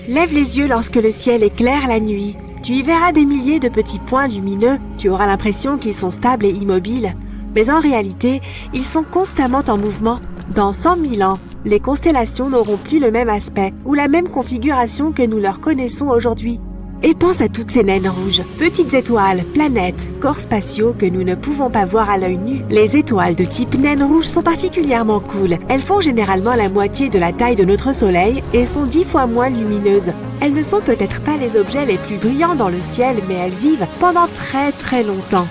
Lève les yeux lorsque le ciel est clair la nuit. Tu y verras des milliers de petits points lumineux. Tu auras l'impression qu'ils sont stables et immobiles. Mais en réalité, ils sont constamment en mouvement. Dans 100 000 ans, les constellations n'auront plus le même aspect ou la même configuration que nous leur connaissons aujourd'hui. Et pense à toutes ces naines rouges, petites étoiles, planètes, corps spatiaux que nous ne pouvons pas voir à l'œil nu. Les étoiles de type naine rouge sont particulièrement cool. Elles font généralement la moitié de la taille de notre Soleil et sont 10 fois moins lumineuses. Elles ne sont peut-être pas les objets les plus brillants dans le ciel, mais elles vivent pendant très longtemps.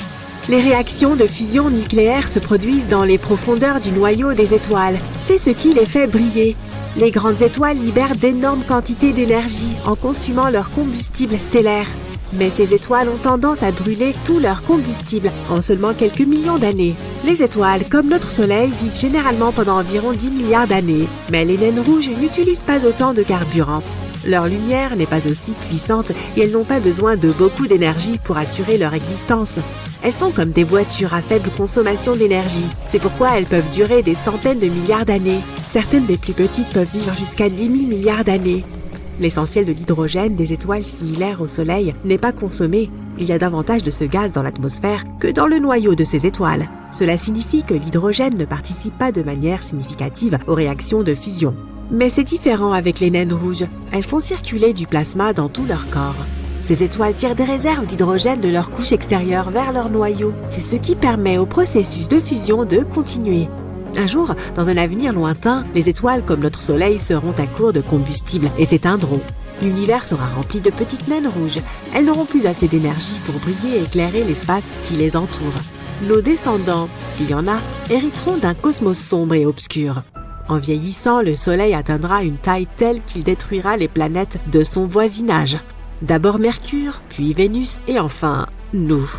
Les réactions de fusion nucléaire se produisent dans les profondeurs du noyau des étoiles. C'est ce qui les fait briller. Les grandes étoiles libèrent d'énormes quantités d'énergie en consumant leur combustible stellaire. Mais ces étoiles ont tendance à brûler tout leur combustible en seulement quelques millions d'années. Les étoiles, comme notre Soleil, vivent généralement pendant environ 10 milliards d'années. Mais les naines rouges n'utilisent pas autant de carburant. Leur lumière n'est pas aussi puissante et elles n'ont pas besoin de beaucoup d'énergie pour assurer leur existence. Elles sont comme des voitures à faible consommation d'énergie. C'est pourquoi elles peuvent durer des centaines de milliards d'années. Certaines des plus petites peuvent vivre jusqu'à 10 000 milliards d'années. L'essentiel de l'hydrogène des étoiles similaires au Soleil n'est pas consommé. Il y a davantage de ce gaz dans l'atmosphère que dans le noyau de ces étoiles. Cela signifie que l'hydrogène ne participe pas de manière significative aux réactions de fusion. Mais c'est différent avec les naines rouges. Elles font circuler du plasma dans tout leur corps. Ces étoiles tirent des réserves d'hydrogène de leur couche extérieure vers leur noyau. C'est ce qui permet au processus de fusion de continuer. Un jour, dans un avenir lointain, les étoiles comme notre Soleil seront à court de combustible et s'éteindront. L'univers sera rempli de petites naines rouges. Elles n'auront plus assez d'énergie pour briller et éclairer l'espace qui les entoure. Nos descendants, s'il y en a, hériteront d'un cosmos sombre et obscur. En vieillissant, le Soleil atteindra une taille telle qu'il détruira les planètes de son voisinage. D'abord Mercure, puis Vénus et enfin nous.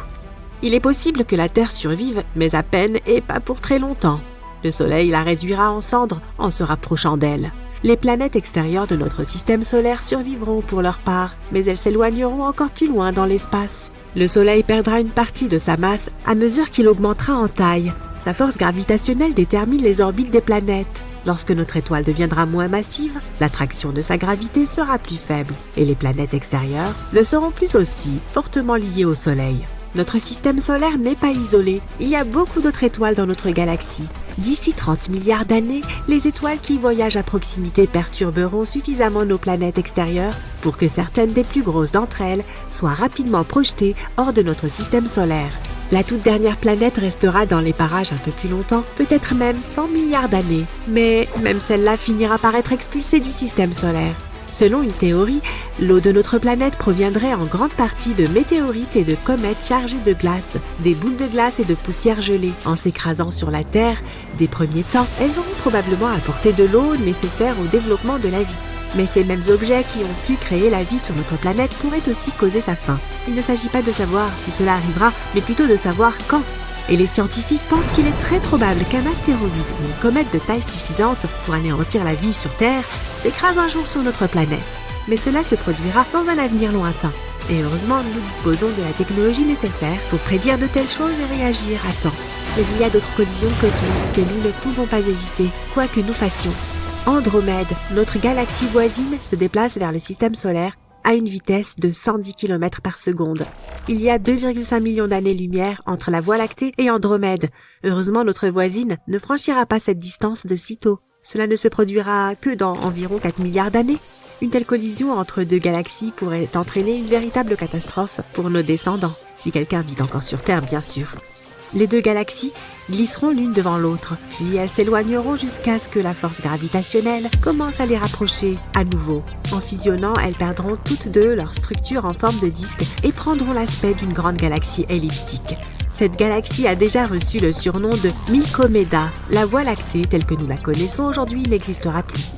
Il est possible que la Terre survive, mais à peine et pas pour très longtemps. Le Soleil la réduira en cendres en se rapprochant d'elle. Les planètes extérieures de notre système solaire survivront pour leur part, mais elles s'éloigneront encore plus loin dans l'espace. Le Soleil perdra une partie de sa masse à mesure qu'il augmentera en taille. Sa force gravitationnelle détermine les orbites des planètes. Lorsque notre étoile deviendra moins massive, l'attraction de sa gravité sera plus faible et les planètes extérieures ne seront plus aussi fortement liées au Soleil. Notre système solaire n'est pas isolé. Il y a beaucoup d'autres étoiles dans notre galaxie. D'ici 30 milliards d'années, les étoiles qui voyagent à proximité perturberont suffisamment nos planètes extérieures pour que certaines des plus grosses d'entre elles soient rapidement projetées hors de notre système solaire. La toute dernière planète restera dans les parages un peu plus longtemps, peut-être même 100 milliards d'années. Mais même celle-là finira par être expulsée du système solaire. Selon une théorie, l'eau de notre planète proviendrait en grande partie de météorites et de comètes chargées de glace, des boules de glace et de poussière gelée. En s'écrasant sur la Terre, des premiers temps, elles auront probablement apporté de l'eau nécessaire au développement de la vie. Mais ces mêmes objets qui ont pu créer la vie sur notre planète pourraient aussi causer sa fin. Il ne s'agit pas de savoir si cela arrivera, mais plutôt de savoir quand. Et les scientifiques pensent qu'il est très probable qu'un astéroïde ou une comète de taille suffisante pour anéantir la vie sur Terre s'écrase un jour sur notre planète. Mais cela se produira dans un avenir lointain. Et heureusement, nous disposons de la technologie nécessaire pour prédire de telles choses et réagir à temps. Mais il y a d'autres collisions cosmiques que nous ne pouvons pas éviter, quoi que nous fassions. Andromède, notre galaxie voisine, se déplace vers le système solaire à une vitesse de 110 km par seconde. Il y a 2,5 millions d'années-lumière entre la Voie lactée et Andromède. Heureusement, notre voisine ne franchira pas cette distance de sitôt. Cela ne se produira que dans environ 4 milliards d'années. Une telle collision entre deux galaxies pourrait entraîner une véritable catastrophe pour nos descendants, si quelqu'un vit encore sur Terre, bien sûr. Les deux galaxies glisseront l'une devant l'autre, puis elles s'éloigneront jusqu'à ce que la force gravitationnelle commence à les rapprocher à nouveau. En fusionnant, elles perdront toutes deux leur structure en forme de disque et prendront l'aspect d'une grande galaxie elliptique. Cette galaxie a déjà reçu le surnom de Milkomeda. La Voie lactée, telle que nous la connaissons aujourd'hui, n'existera plus.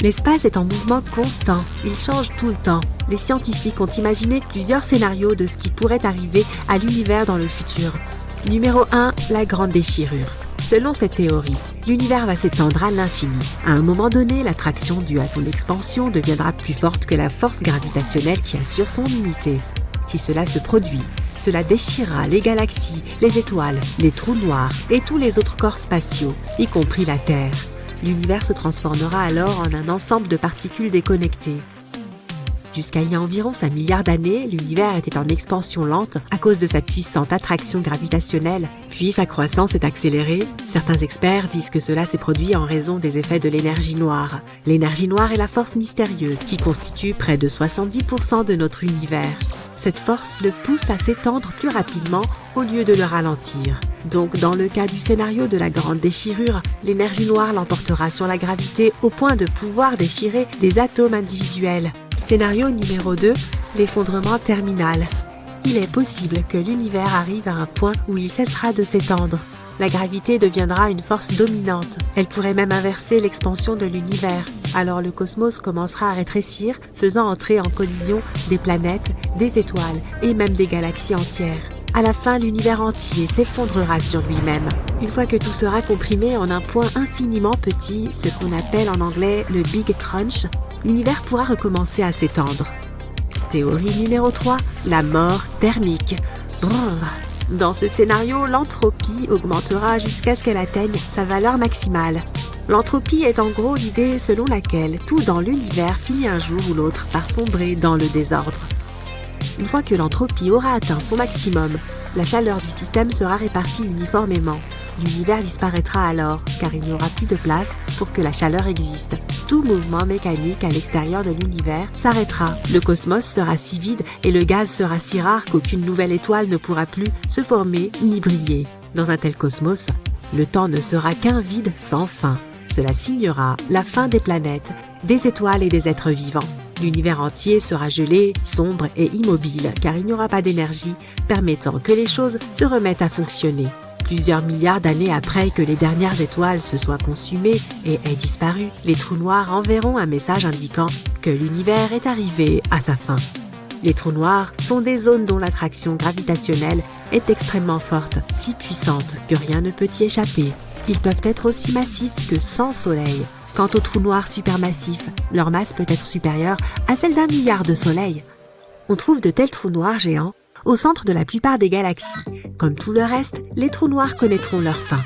L'espace est en mouvement constant, il change tout le temps. Les scientifiques ont imaginé plusieurs scénarios de ce qui pourrait arriver à l'univers dans le futur. Numéro 1, la grande déchirure. Selon cette théorie, l'univers va s'étendre à l'infini. À un moment donné, l'attraction due à son expansion deviendra plus forte que la force gravitationnelle qui assure son unité. Si cela se produit, cela déchirera les galaxies, les étoiles, les trous noirs et tous les autres corps spatiaux, y compris la Terre. L'univers se transformera alors en un ensemble de particules déconnectées. Jusqu'à il y a environ 5 milliards d'années, l'univers était en expansion lente à cause de sa puissante attraction gravitationnelle. Puis sa croissance est accélérée. Certains experts disent que cela s'est produit en raison des effets de l'énergie noire. L'énergie noire est la force mystérieuse qui constitue près de 70% de notre univers. Cette force le pousse à s'étendre plus rapidement au lieu de le ralentir. Donc, dans le cas du scénario de la grande déchirure, l'énergie noire l'emportera sur la gravité au point de pouvoir déchirer des atomes individuels. Scénario numéro 2, l'effondrement terminal. Il est possible que l'univers arrive à un point où il cessera de s'étendre. La gravité deviendra une force dominante. Elle pourrait même inverser l'expansion de l'univers. Alors le cosmos commencera à rétrécir, faisant entrer en collision des planètes, des étoiles et même des galaxies entières. À la fin, l'univers entier s'effondrera sur lui-même. Une fois que tout sera comprimé en un point infiniment petit, ce qu'on appelle en anglais le Big Crunch, l'univers pourra recommencer à s'étendre. Théorie numéro 3, la mort thermique. Brrr. Dans ce scénario, l'entropie augmentera jusqu'à ce qu'elle atteigne sa valeur maximale. L'entropie est en gros l'idée selon laquelle tout dans l'univers finit un jour ou l'autre par sombrer dans le désordre. Une fois que l'entropie aura atteint son maximum, la chaleur du système sera répartie uniformément. L'univers disparaîtra alors, car il n'y aura plus de place pour que la chaleur existe. Tout mouvement mécanique à l'extérieur de l'univers s'arrêtera. Le cosmos sera si vide et le gaz sera si rare qu'aucune nouvelle étoile ne pourra plus se former ni briller. Dans un tel cosmos, le temps ne sera qu'un vide sans fin. Cela signera la fin des planètes, des étoiles et des êtres vivants. L'univers entier sera gelé, sombre et immobile, car il n'y aura pas d'énergie permettant que les choses se remettent à fonctionner. Plusieurs milliards d'années après que les dernières étoiles se soient consumées et aient disparu, les trous noirs enverront un message indiquant que l'univers est arrivé à sa fin. Les trous noirs sont des zones dont l'attraction gravitationnelle est extrêmement forte, si puissante que rien ne peut y échapper. Ils peuvent être aussi massifs que 100 soleils. Quant aux trous noirs supermassifs, leur masse peut être supérieure à celle d'1 milliard de soleils. On trouve de tels trous noirs géants au centre de la plupart des galaxies. Comme tout le reste, les trous noirs connaîtront leur fin.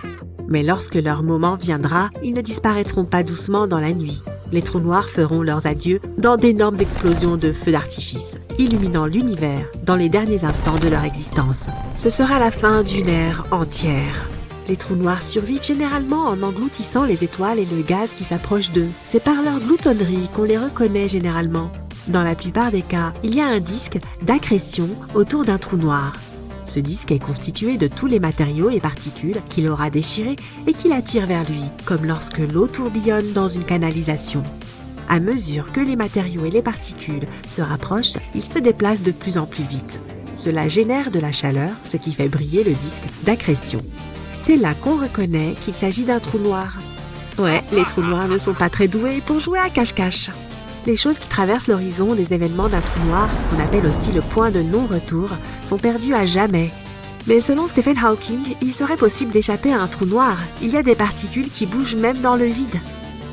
Mais lorsque leur moment viendra, ils ne disparaîtront pas doucement dans la nuit. Les trous noirs feront leurs adieux dans d'énormes explosions de feux d'artifice, illuminant l'univers dans les derniers instants de leur existence. Ce sera la fin d'une ère entière. Les trous noirs survivent généralement en engloutissant les étoiles et le gaz qui s'approche d'eux. C'est par leur gloutonnerie qu'on les reconnaît généralement. Dans la plupart des cas, il y a un disque d'accrétion autour d'un trou noir. Ce disque est constitué de tous les matériaux et particules qu'il aura déchirés et qu'il attire vers lui, comme lorsque l'eau tourbillonne dans une canalisation. À mesure que les matériaux et les particules se rapprochent, ils se déplacent de plus en plus vite. Cela génère de la chaleur, ce qui fait briller le disque d'accrétion. C'est là qu'on reconnaît qu'il s'agit d'un trou noir. Ouais, les trous noirs ne sont pas très doués pour jouer à cache-cache. Les choses qui traversent l'horizon des événements d'un trou noir, qu'on appelle aussi le point de non-retour, sont perdues à jamais. Mais selon Stephen Hawking, il serait possible d'échapper à un trou noir. Il y a des particules qui bougent même dans le vide.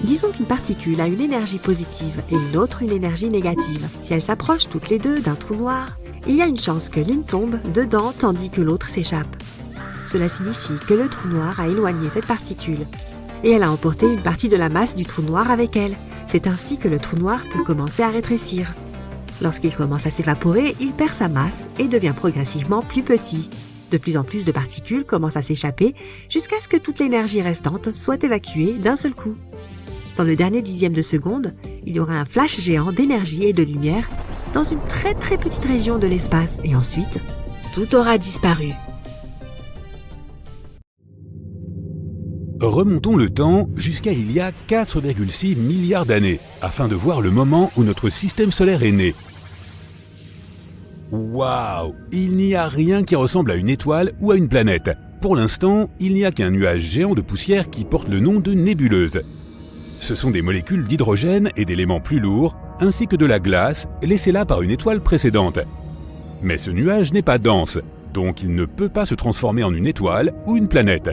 Disons qu'une particule a une énergie positive et une autre une énergie négative. Si elles s'approchent toutes les deux d'un trou noir, il y a une chance que l'une tombe dedans tandis que l'autre s'échappe. Cela signifie que le trou noir a éloigné cette particule et elle a emporté une partie de la masse du trou noir avec elle. C'est ainsi que le trou noir peut commencer à rétrécir. Lorsqu'il commence à s'évaporer, il perd sa masse et devient progressivement plus petit. De plus en plus de particules commencent à s'échapper jusqu'à ce que toute l'énergie restante soit évacuée d'un seul coup. Dans le dernier dixième de seconde, il y aura un flash géant d'énergie et de lumière dans une très très petite région de l'espace et ensuite, tout aura disparu. Remontons le temps jusqu'à il y a 4,6 milliards d'années, afin de voir le moment où notre système solaire est né. Waouh! Il n'y a rien qui ressemble à une étoile ou à une planète. Pour l'instant, il n'y a qu'un nuage géant de poussière qui porte le nom de nébuleuse. Ce sont des molécules d'hydrogène et d'éléments plus lourds, ainsi que de la glace laissée là par une étoile précédente. Mais ce nuage n'est pas dense, donc il ne peut pas se transformer en une étoile ou une planète.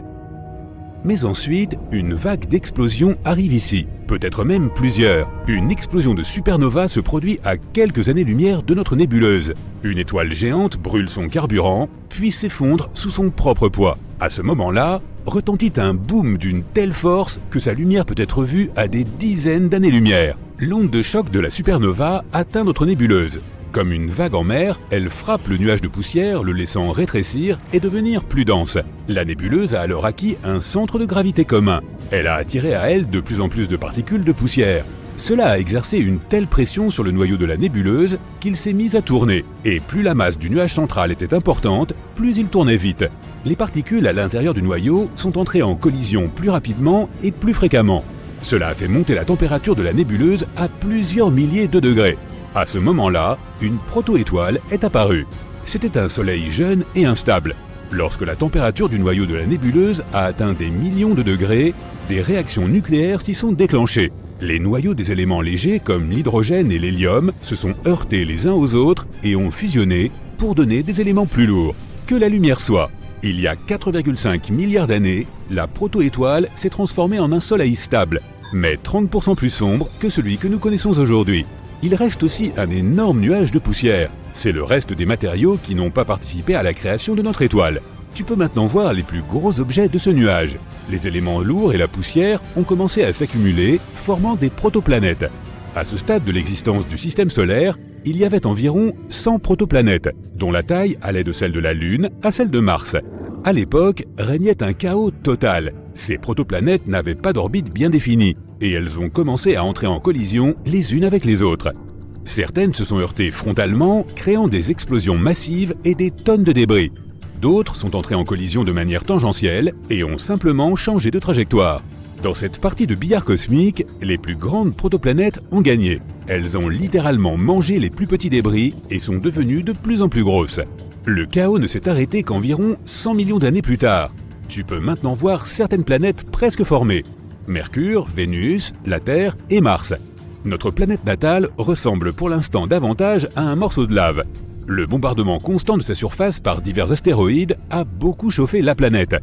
Mais ensuite, une vague d'explosions arrive ici, peut-être même plusieurs. Une explosion de supernova se produit à quelques années-lumière de notre nébuleuse. Une étoile géante brûle son carburant, puis s'effondre sous son propre poids. À ce moment-là, retentit un boom d'une telle force que sa lumière peut être vue à des dizaines d'années-lumière. L'onde de choc de la supernova atteint notre nébuleuse. Comme une vague en mer, elle frappe le nuage de poussière, le laissant rétrécir et devenir plus dense. La nébuleuse a alors acquis un centre de gravité commun. Elle a attiré à elle de plus en plus de particules de poussière. Cela a exercé une telle pression sur le noyau de la nébuleuse qu'il s'est mis à tourner. Et plus la masse du nuage central était importante, plus il tournait vite. Les particules à l'intérieur du noyau sont entrées en collision plus rapidement et plus fréquemment. Cela a fait monter la température de la nébuleuse à plusieurs milliers de degrés. À ce moment-là, une proto-étoile est apparue. C'était un soleil jeune et instable. Lorsque la température du noyau de la nébuleuse a atteint des millions de degrés, des réactions nucléaires s'y sont déclenchées. Les noyaux des éléments légers comme l'hydrogène et l'hélium se sont heurtés les uns aux autres et ont fusionné pour donner des éléments plus lourds. Que la lumière soit. Il y a 4,5 milliards d'années, la proto-étoile s'est transformée en un soleil stable, mais 30% plus sombre que celui que nous connaissons aujourd'hui. Il reste aussi un énorme nuage de poussière. C'est le reste des matériaux qui n'ont pas participé à la création de notre étoile. Tu peux maintenant voir les plus gros objets de ce nuage. Les éléments lourds et la poussière ont commencé à s'accumuler, formant des protoplanètes. À ce stade de l'existence du système solaire, il y avait environ 100 protoplanètes, dont la taille allait de celle de la Lune à celle de Mars. À l'époque, régnait un chaos total. Ces protoplanètes n'avaient pas d'orbite bien définie, et elles ont commencé à entrer en collision les unes avec les autres. Certaines se sont heurtées frontalement, créant des explosions massives et des tonnes de débris. D'autres sont entrées en collision de manière tangentielle et ont simplement changé de trajectoire. Dans cette partie de billard cosmique, les plus grandes protoplanètes ont gagné. Elles ont littéralement mangé les plus petits débris et sont devenues de plus en plus grosses. Le chaos ne s'est arrêté qu'environ 100 millions d'années plus tard. Tu peux maintenant voir certaines planètes presque formées. Mercure, Vénus, la Terre et Mars. Notre planète natale ressemble pour l'instant davantage à un morceau de lave. Le bombardement constant de sa surface par divers astéroïdes a beaucoup chauffé la planète.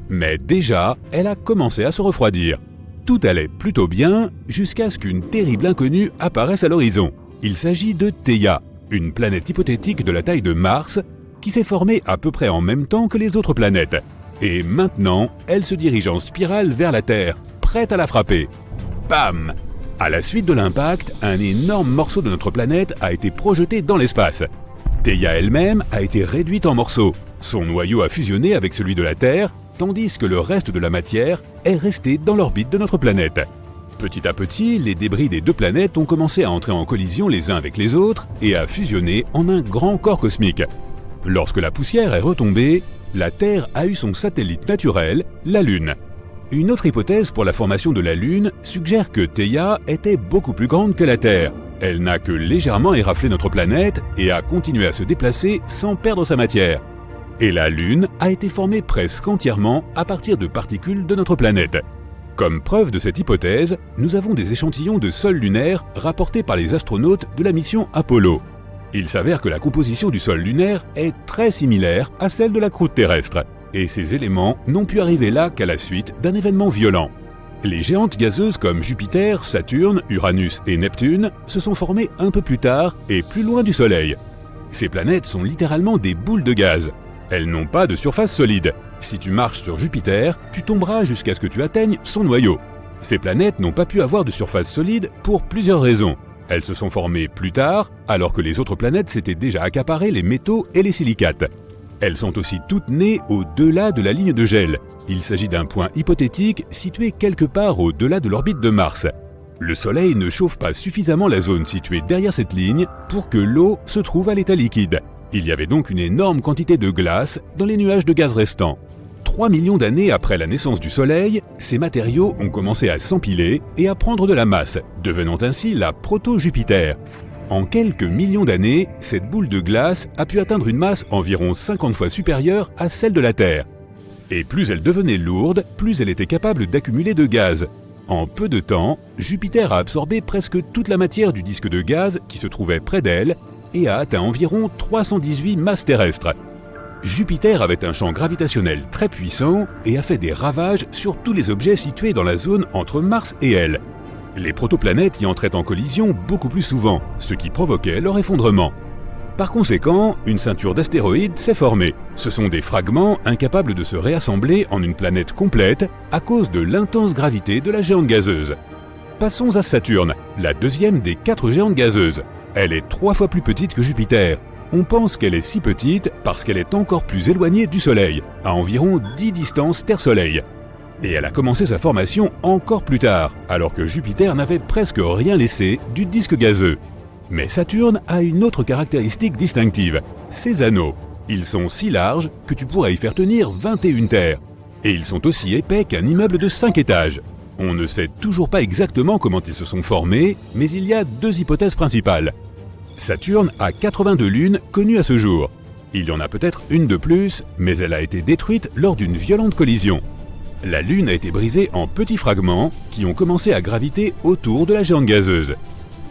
Mais déjà, elle a commencé à se refroidir. Tout allait plutôt bien jusqu'à ce qu'une terrible inconnue apparaisse à l'horizon. Il s'agit de Theia, une planète hypothétique de la taille de Mars qui s'est formée à peu près en même temps que les autres planètes. Et maintenant, elle se dirige en spirale vers la Terre, prête à la frapper. Bam! À la suite de l'impact, un énorme morceau de notre planète a été projeté dans l'espace. Theia elle-même a été réduite en morceaux. Son noyau a fusionné avec celui de la Terre, tandis que le reste de la matière est resté dans l'orbite de notre planète. Petit à petit, les débris des deux planètes ont commencé à entrer en collision les uns avec les autres et à fusionner en un grand corps cosmique. Lorsque la poussière est retombée, la Terre a eu son satellite naturel, la Lune. Une autre hypothèse pour la formation de la Lune suggère que Theia était beaucoup plus grande que la Terre. Elle n'a que légèrement éraflé notre planète et a continué à se déplacer sans perdre sa matière. Et la Lune a été formée presque entièrement à partir de particules de notre planète. Comme preuve de cette hypothèse, nous avons des échantillons de sol lunaire rapportés par les astronautes de la mission Apollo. Il s'avère que la composition du sol lunaire est très similaire à celle de la croûte terrestre, et ces éléments n'ont pu arriver là qu'à la suite d'un événement violent. Les géantes gazeuses comme Jupiter, Saturne, Uranus et Neptune se sont formées un peu plus tard et plus loin du Soleil. Ces planètes sont littéralement des boules de gaz. Elles n'ont pas de surface solide. Si tu marches sur Jupiter, tu tomberas jusqu'à ce que tu atteignes son noyau. Ces planètes n'ont pas pu avoir de surface solide pour plusieurs raisons. Elles se sont formées plus tard, alors que les autres planètes s'étaient déjà accaparées les métaux et les silicates. Elles sont aussi toutes nées au-delà de la ligne de gel. Il s'agit d'un point hypothétique situé quelque part au-delà de l'orbite de Mars. Le Soleil ne chauffe pas suffisamment la zone située derrière cette ligne pour que l'eau se trouve à l'état liquide. Il y avait donc une énorme quantité de glace dans les nuages de gaz restants. 3 millions d'années après la naissance du Soleil, ces matériaux ont commencé à s'empiler et à prendre de la masse, devenant ainsi la proto-Jupiter. En quelques millions d'années, cette boule de glace a pu atteindre une masse environ 50 fois supérieure à celle de la Terre. Et plus elle devenait lourde, plus elle était capable d'accumuler de gaz. En peu de temps, Jupiter a absorbé presque toute la matière du disque de gaz qui se trouvait près d'elle et a atteint environ 318 masses terrestres. Jupiter avait un champ gravitationnel très puissant et a fait des ravages sur tous les objets situés dans la zone entre Mars et elle. Les protoplanètes y entraient en collision beaucoup plus souvent, ce qui provoquait leur effondrement. Par conséquent, une ceinture d'astéroïdes s'est formée. Ce sont des fragments incapables de se réassembler en une planète complète à cause de l'intense gravité de la géante gazeuse. Passons à Saturne, la deuxième des 4 géantes gazeuses. Elle est 3 fois plus petite que Jupiter. On pense qu'elle est si petite parce qu'elle est encore plus éloignée du Soleil, à environ 10 distances Terre-Soleil. Et elle a commencé sa formation encore plus tard, alors que Jupiter n'avait presque rien laissé du disque gazeux. Mais Saturne a une autre caractéristique distinctive, ses anneaux. Ils sont si larges que tu pourrais y faire tenir 21 terres. Et ils sont aussi épais qu'un immeuble de 5 étages. On ne sait toujours pas exactement comment ils se sont formés, mais il y a 2 hypothèses principales. Saturne a 82 lunes connues à ce jour. Il y en a peut-être une de plus, mais elle a été détruite lors d'une violente collision. La Lune a été brisée en petits fragments qui ont commencé à graviter autour de la géante gazeuse.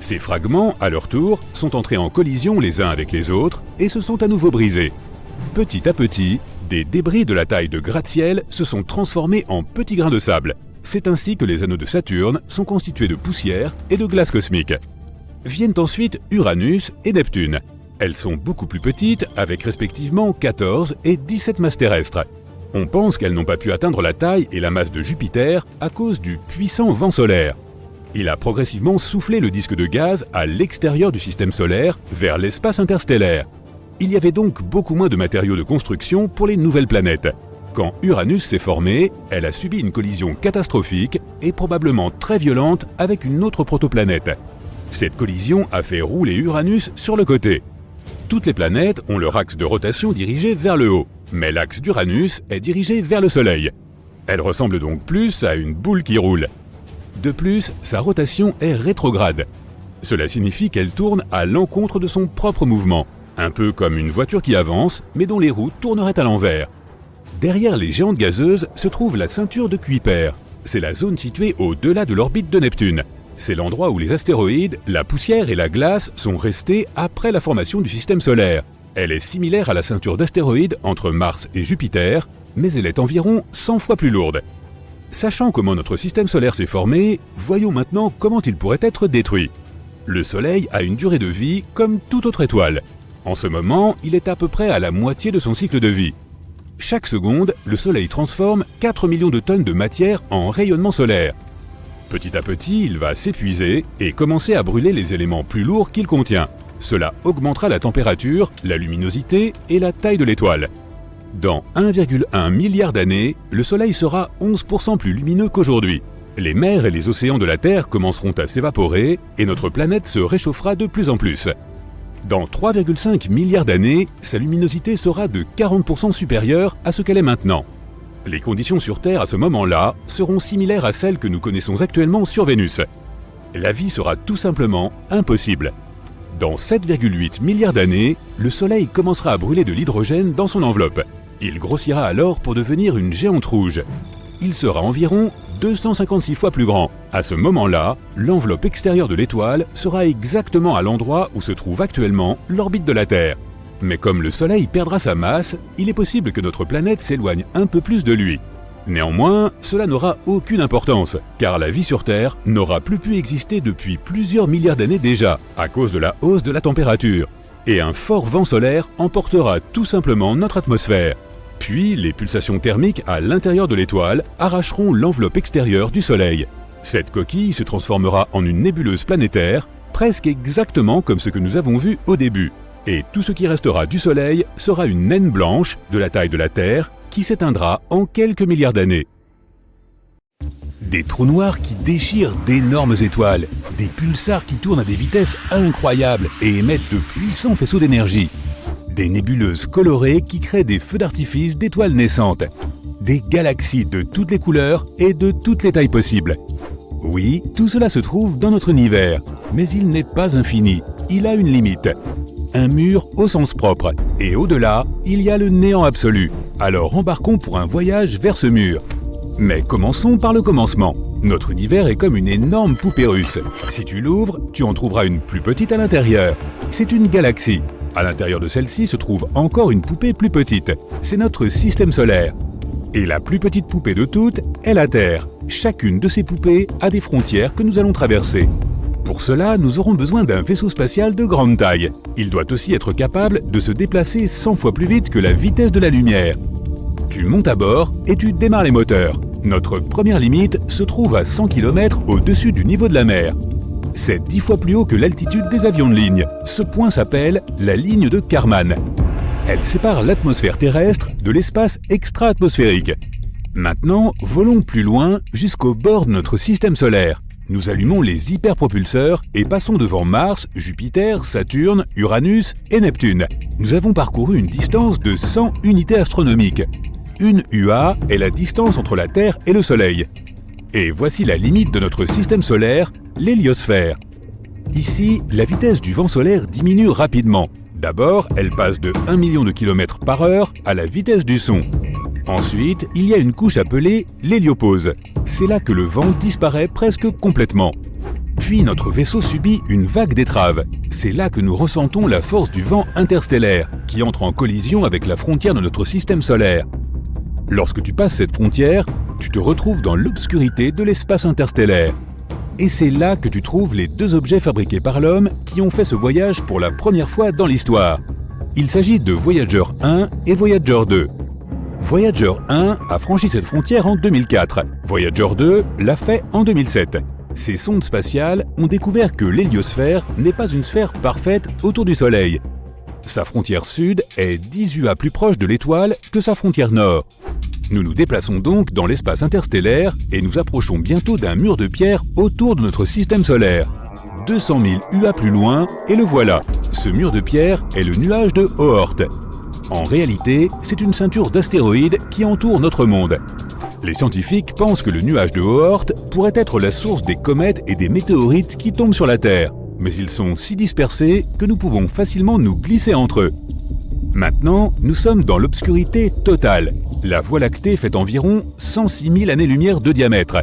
Ces fragments, à leur tour, sont entrés en collision les uns avec les autres et se sont à nouveau brisés. Petit à petit, des débris de la taille de gratte-ciel se sont transformés en petits grains de sable. C'est ainsi que les anneaux de Saturne sont constitués de poussière et de glace cosmique. Viennent ensuite Uranus et Neptune. Elles sont beaucoup plus petites, avec respectivement 14 et 17 masses terrestres. On pense qu'elles n'ont pas pu atteindre la taille et la masse de Jupiter à cause du puissant vent solaire. Il a progressivement soufflé le disque de gaz à l'extérieur du système solaire, vers l'espace interstellaire. Il y avait donc beaucoup moins de matériaux de construction pour les nouvelles planètes. Quand Uranus s'est formée, elle a subi une collision catastrophique et probablement très violente avec une autre protoplanète. Cette collision a fait rouler Uranus sur le côté. Toutes les planètes ont leur axe de rotation dirigé vers le haut, mais l'axe d'Uranus est dirigé vers le Soleil. Elle ressemble donc plus à une boule qui roule. De plus, sa rotation est rétrograde. Cela signifie qu'elle tourne à l'encontre de son propre mouvement, un peu comme une voiture qui avance, mais dont les roues tourneraient à l'envers. Derrière les géantes gazeuses se trouve la ceinture de Kuiper. C'est la zone située au-delà de l'orbite de Neptune. C'est l'endroit où les astéroïdes, la poussière et la glace sont restés après la formation du système solaire. Elle est similaire à la ceinture d'astéroïdes entre Mars et Jupiter, mais elle est environ 100 fois plus lourde. Sachant comment notre système solaire s'est formé, voyons maintenant comment il pourrait être détruit. Le Soleil a une durée de vie comme toute autre étoile. En ce moment, il est à peu près à la moitié de son cycle de vie. Chaque seconde, le Soleil transforme 4 millions de tonnes de matière en rayonnement solaire. Petit à petit, il va s'épuiser et commencer à brûler les éléments plus lourds qu'il contient. Cela augmentera la température, la luminosité et la taille de l'étoile. Dans 1,1 milliard d'années, le Soleil sera 11% plus lumineux qu'aujourd'hui. Les mers et les océans de la Terre commenceront à s'évaporer et notre planète se réchauffera de plus en plus. Dans 3,5 milliards d'années, sa luminosité sera de 40% supérieure à ce qu'elle est maintenant. Les conditions sur Terre à ce moment-là seront similaires à celles que nous connaissons actuellement sur Vénus. La vie sera tout simplement impossible. Dans 7,8 milliards d'années, le Soleil commencera à brûler de l'hydrogène dans son enveloppe. Il grossira alors pour devenir une géante rouge. Il sera environ 256 fois plus grand. À ce moment-là, l'enveloppe extérieure de l'étoile sera exactement à l'endroit où se trouve actuellement l'orbite de la Terre. Mais comme le Soleil perdra sa masse, il est possible que notre planète s'éloigne un peu plus de lui. Néanmoins, cela n'aura aucune importance, car la vie sur Terre n'aura plus pu exister depuis plusieurs milliards d'années déjà, à cause de la hausse de la température. Et un fort vent solaire emportera tout simplement notre atmosphère. Puis, les pulsations thermiques à l'intérieur de l'étoile arracheront l'enveloppe extérieure du Soleil. Cette coquille se transformera en une nébuleuse planétaire, presque exactement comme ce que nous avons vu au début. Et tout ce qui restera du Soleil sera une naine blanche de la taille de la Terre qui s'éteindra en quelques milliards d'années. Des trous noirs qui déchirent d'énormes étoiles, des pulsars qui tournent à des vitesses incroyables et émettent de puissants faisceaux d'énergie, des nébuleuses colorées qui créent des feux d'artifice d'étoiles naissantes, des galaxies de toutes les couleurs et de toutes les tailles possibles. Oui, tout cela se trouve dans notre univers, mais il n'est pas infini, il a une limite. Un mur au sens propre, et au-delà, il y a le néant absolu. Alors embarquons pour un voyage vers ce mur. Mais commençons par le commencement. Notre univers est comme une énorme poupée russe. Si tu l'ouvres, tu en trouveras une plus petite à l'intérieur. C'est une galaxie. À l'intérieur de celle-ci se trouve encore une poupée plus petite. C'est notre système solaire. Et la plus petite poupée de toutes est la Terre. Chacune de ces poupées a des frontières que nous allons traverser. Pour cela, nous aurons besoin d'un vaisseau spatial de grande taille. Il doit aussi être capable de se déplacer 100 fois plus vite que la vitesse de la lumière. Tu montes à bord et tu démarres les moteurs. Notre première limite se trouve à 100 km au-dessus du niveau de la mer. C'est 10 fois plus haut que l'altitude des avions de ligne. Ce point s'appelle la ligne de Kármán. Elle sépare l'atmosphère terrestre de l'espace extra-atmosphérique. Maintenant, volons plus loin jusqu'au bord de notre système solaire. Nous allumons les hyperpropulseurs et passons devant Mars, Jupiter, Saturne, Uranus et Neptune. Nous avons parcouru une distance de 100 unités astronomiques. Une UA est la distance entre la Terre et le Soleil. Et voici la limite de notre système solaire, l'héliosphère. Ici, la vitesse du vent solaire diminue rapidement. D'abord, elle passe de 1 million de km par heure à la vitesse du son. Ensuite, il y a une couche appelée l'héliopause. C'est là que le vent disparaît presque complètement. Puis notre vaisseau subit une vague d'étrave. C'est là que nous ressentons la force du vent interstellaire, qui entre en collision avec la frontière de notre système solaire. Lorsque tu passes cette frontière, tu te retrouves dans l'obscurité de l'espace interstellaire. Et c'est là que tu trouves les deux objets fabriqués par l'homme qui ont fait ce voyage pour la première fois dans l'histoire. Il s'agit de Voyager 1 et Voyager 2. Voyager 1 a franchi cette frontière en 2004. Voyager 2 l'a fait en 2007. Ces sondes spatiales ont découvert que l'héliosphère n'est pas une sphère parfaite autour du Soleil. Sa frontière sud est 10 UA plus proche de l'étoile que sa frontière nord. Nous nous déplaçons donc dans l'espace interstellaire et nous approchons bientôt d'un mur de pierre autour de notre système solaire. 200 000 UA plus loin, et le voilà. Ce mur de pierre est le nuage de Oort. En réalité, c'est une ceinture d'astéroïdes qui entoure notre monde. Les scientifiques pensent que le nuage de Oort pourrait être la source des comètes et des météorites qui tombent sur la Terre. Mais ils sont si dispersés que nous pouvons facilement nous glisser entre eux. Maintenant, nous sommes dans l'obscurité totale. La Voie lactée fait environ 106 000 années-lumière de diamètre.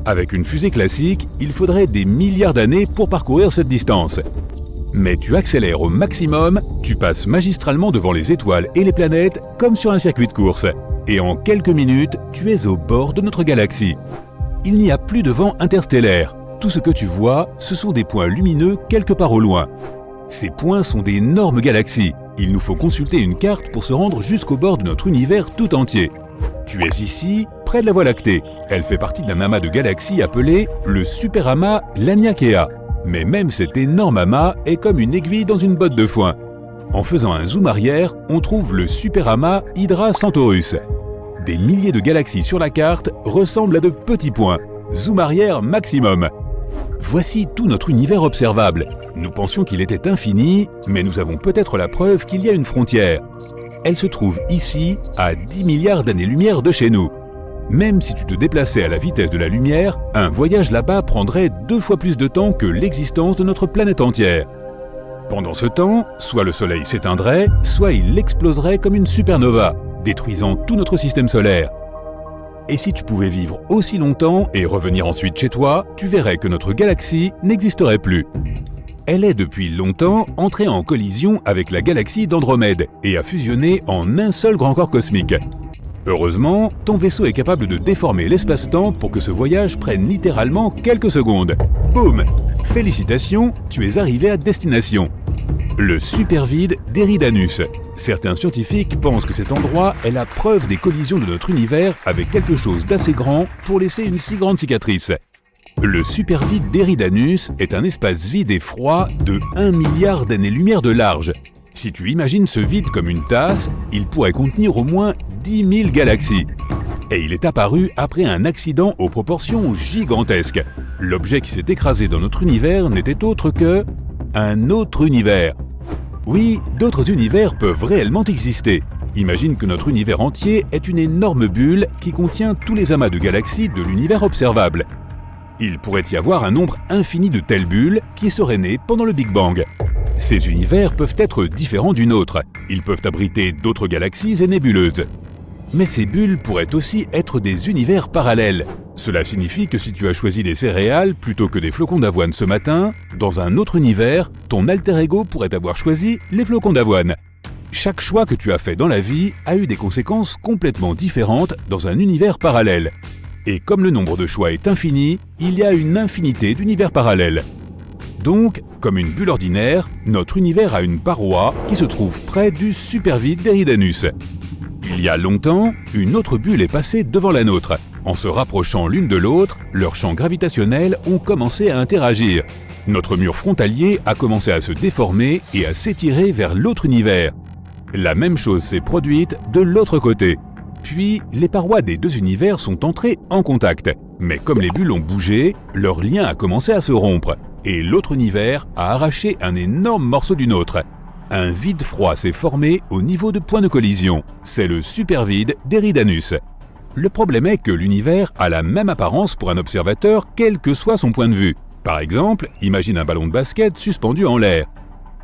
Avec une fusée classique, il faudrait des milliards d'années pour parcourir cette distance. Mais tu accélères au maximum, tu passes magistralement devant les étoiles et les planètes comme sur un circuit de course. Et en quelques minutes, tu es au bord de notre galaxie. Il n'y a plus de vent interstellaire. Tout ce que tu vois, ce sont des points lumineux quelque part au loin. Ces points sont d'énormes galaxies. Il nous faut consulter une carte pour se rendre jusqu'au bord de notre univers tout entier. Tu es ici, près de la Voie lactée. Elle fait partie d'un amas de galaxies appelé le superamas Laniakea. Mais même cet énorme amas est comme une aiguille dans une botte de foin. En faisant un zoom arrière, on trouve le superamas Hydra Centaurus. Des milliers de galaxies sur la carte ressemblent à de petits points. Zoom arrière maximum. Voici tout notre univers observable. Nous pensions qu'il était infini, mais nous avons peut-être la preuve qu'il y a une frontière. Elle se trouve ici, à 10 milliards d'années-lumière de chez nous. Même si tu te déplaçais à la vitesse de la lumière, un voyage là-bas prendrait 2 fois plus de temps que l'existence de notre planète entière. Pendant ce temps, soit le Soleil s'éteindrait, soit il exploserait comme une supernova, détruisant tout notre système solaire. Et si tu pouvais vivre aussi longtemps et revenir ensuite chez toi, tu verrais que notre galaxie n'existerait plus. Elle est depuis longtemps entrée en collision avec la galaxie d'Andromède et a fusionné en un seul grand corps cosmique. Heureusement, ton vaisseau est capable de déformer l'espace-temps pour que ce voyage prenne littéralement quelques secondes. Boum! Félicitations, tu es arrivé à destination. Le supervide d'Eridanus. Certains scientifiques pensent que cet endroit est la preuve des collisions de notre univers avec quelque chose d'assez grand pour laisser une si grande cicatrice. Le supervide d'Eridanus est un espace vide et froid de 1 milliard d'années-lumière de large. Si tu imagines ce vide comme une tasse, il pourrait contenir au moins 10 000 galaxies. Et il est apparu après un accident aux proportions gigantesques. L'objet qui s'est écrasé dans notre univers n'était autre que un autre univers. Oui, d'autres univers peuvent réellement exister. Imagine que notre univers entier est une énorme bulle qui contient tous les amas de galaxies de l'univers observable. Il pourrait y avoir un nombre infini de telles bulles qui seraient nées pendant le Big Bang. Ces univers peuvent être différents d'une autre. Ils peuvent abriter d'autres galaxies et nébuleuses. Mais ces bulles pourraient aussi être des univers parallèles. Cela signifie que si tu as choisi des céréales plutôt que des flocons d'avoine ce matin, dans un autre univers, ton alter ego pourrait avoir choisi les flocons d'avoine. Chaque choix que tu as fait dans la vie a eu des conséquences complètement différentes dans un univers parallèle. Et comme le nombre de choix est infini, il y a une infinité d'univers parallèles. Donc, comme une bulle ordinaire, notre univers a une paroi qui se trouve près du supervide d'Eridanus. Il y a longtemps, une autre bulle est passée devant la nôtre. En se rapprochant l'une de l'autre, leurs champs gravitationnels ont commencé à interagir. Notre mur frontalier a commencé à se déformer et à s'étirer vers l'autre univers. La même chose s'est produite de l'autre côté. Puis, les parois des deux univers sont entrées en contact. Mais comme les bulles ont bougé, leur lien a commencé à se rompre. Et l'autre univers a arraché un énorme morceau du nôtre. Un vide froid s'est formé au niveau de point de collision. C'est le supervide d'Eridanus. Le problème est que l'univers a la même apparence pour un observateur, quel que soit son point de vue. Par exemple, imagine un ballon de basket suspendu en l'air.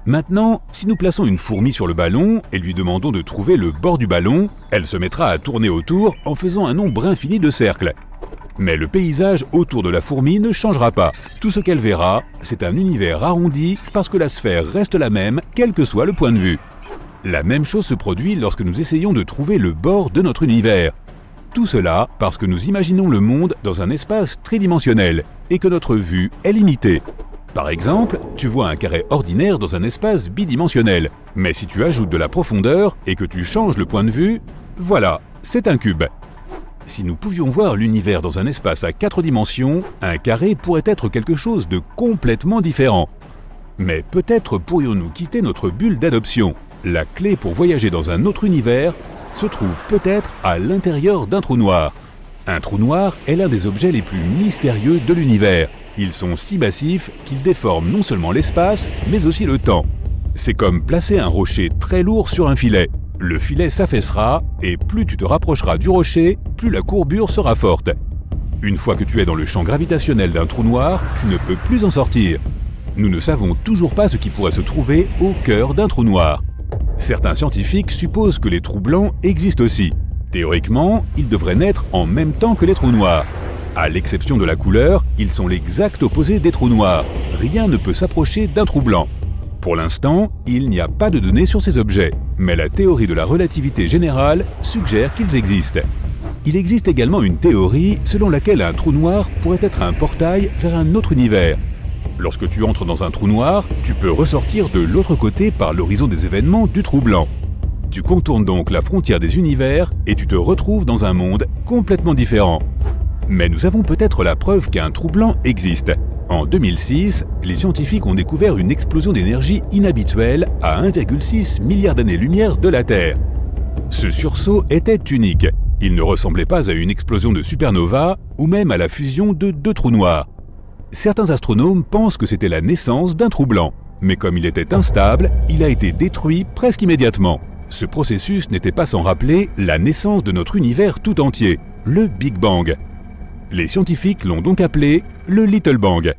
Maintenant, si nous plaçons une fourmi sur le ballon et lui demandons de trouver le bord du ballon, elle se mettra à tourner autour en faisant un nombre infini de cercles. Mais le paysage autour de la fourmi ne changera pas. Tout ce qu'elle verra, c'est un univers arrondi parce que la sphère reste la même, quel que soit le point de vue. La même chose se produit lorsque nous essayons de trouver le bord de notre univers. Tout cela parce que nous imaginons le monde dans un espace tridimensionnel et que notre vue est limitée. Par exemple, tu vois un carré ordinaire dans un espace bidimensionnel. Mais si tu ajoutes de la profondeur et que tu changes le point de vue, voilà, c'est un cube. Si nous pouvions voir l'univers dans un espace à 4 dimensions, un carré pourrait être quelque chose de complètement différent. Mais peut-être pourrions-nous quitter notre bulle d'adoption. La clé pour voyager dans un autre univers se trouve peut-être à l'intérieur d'un trou noir. Un trou noir est l'un des objets les plus mystérieux de l'univers. Ils sont si massifs qu'ils déforment non seulement l'espace, mais aussi le temps. C'est comme placer un rocher très lourd sur un filet. Le filet s'affaissera, et plus tu te rapprocheras du rocher, plus la courbure sera forte. Une fois que tu es dans le champ gravitationnel d'un trou noir, tu ne peux plus en sortir. Nous ne savons toujours pas ce qui pourrait se trouver au cœur d'un trou noir. Certains scientifiques supposent que les trous blancs existent aussi. Théoriquement, ils devraient naître en même temps que les trous noirs. À l'exception de la couleur, ils sont l'exact opposé des trous noirs. Rien ne peut s'approcher d'un trou blanc. Pour l'instant, il n'y a pas de données sur ces objets, mais la théorie de la relativité générale suggère qu'ils existent. Il existe également une théorie selon laquelle un trou noir pourrait être un portail vers un autre univers. Lorsque tu entres dans un trou noir, tu peux ressortir de l'autre côté par l'horizon des événements du trou blanc. Tu contournes donc la frontière des univers et tu te retrouves dans un monde complètement différent. Mais nous avons peut-être la preuve qu'un trou blanc existe. En 2006, les scientifiques ont découvert une explosion d'énergie inhabituelle à 1,6 milliard d'années-lumière de la Terre. Ce sursaut était unique. Il ne ressemblait pas à une explosion de supernova ou même à la fusion de deux trous noirs. Certains astronomes pensent que c'était la naissance d'un trou blanc, mais comme il était instable, il a été détruit presque immédiatement. Ce processus n'était pas sans rappeler la naissance de notre univers tout entier, le Big Bang. Les scientifiques l'ont donc appelé le Little Bang.